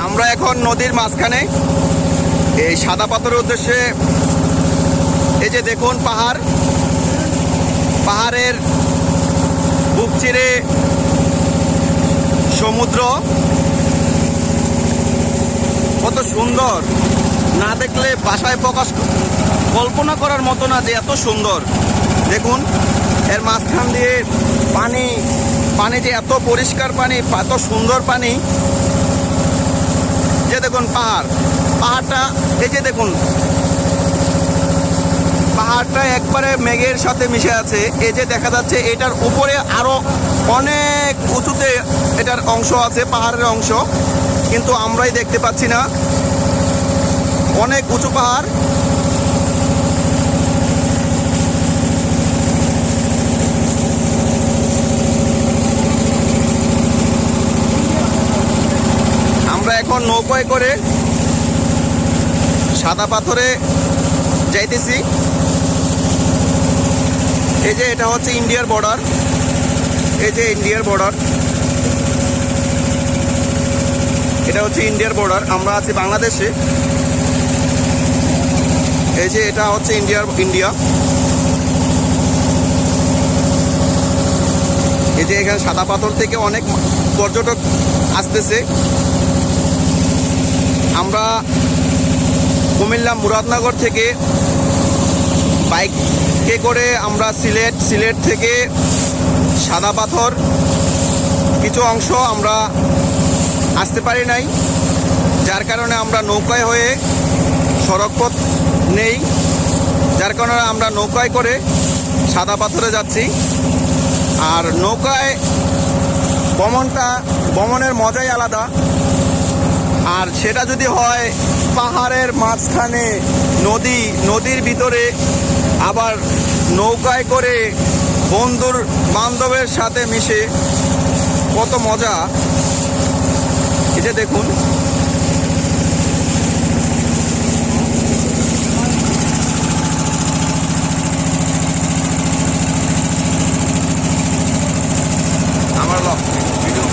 আমরা এখন নদীর মাঝখানে এই সাদা পাথরের উদ্দেশ্যে। এই যে দেখুন পাহাড়, পাহাড়ের বুক চিরে সমুদ্র, কত সুন্দর, না দেখলে ভাষায় প্রকাশ কল্পনা করার মতো না যে এত সুন্দর। দেখুন এর মাঝখান দিয়ে পানি, পানি যে এত পরিষ্কার পানি, এত সুন্দর পানি। যে দেখুন পাহাড়টা, এই যে দেখুন পাহাড়টা একবারে মেঘের সাথে মিশে আছে। এই যে দেখা যাচ্ছে এটার উপরে আরো অনেক উঁচুতে এটার অংশ আছে, পাহাড়ের অংশ, কিন্তু আমরাই দেখতে পাচ্ছি না। অনেক উঁচু পাহাড়। আমরা এখন নৌকায় করে সাদা পাথরে যাইতেছি। এই যে এটা হচ্ছে ইন্ডিয়ার বর্ডার, এই যে ইন্ডিয়ার বর্ডার, এটা হচ্ছে ইন্ডিয়ার বর্ডার। আমরা আছি বাংলাদেশে। এই যে এটা হচ্ছে ইন্ডিয়া। এই যে এখানে সাদা পাথর থেকে অনেক পর্যটক আসতেছে। আমরা কুমিল্লা মুরাদনগর থেকে বাইকে করে আমরা সিলেট থেকে সাদা পাথর কিছু অংশ আমরা আসতে পারি নাই, যার কারণে আমরা নৌকায় হয়ে, সড়কপথ নেই, যার কারণে আমরা নৌকায় করে সাদা পাথরে যাচ্ছি। আর নৌকায় ভ্রমণের মজাই আলাদা। আর সেটা যদি হয় পাহাড়ের মাঝখানে, নদীর ভিতরে, আবার নৌকায় করে বন্ধুর বান্ধবের সাথে মিশে, কত মজা। এই যে দেখুন আমার ভিডিও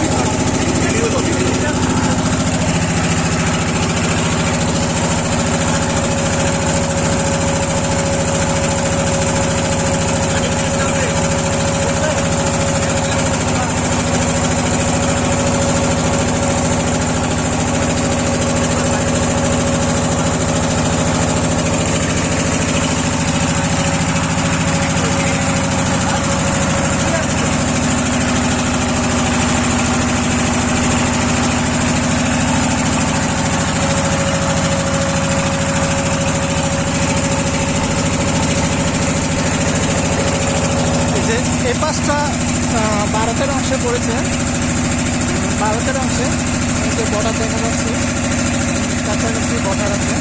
এই পাশটা ভারতের অংশে পড়েছে। ভারতের অংশে যে বর্ডার দেখা যাচ্ছে, কাছাকাছি বর্ডার আছে।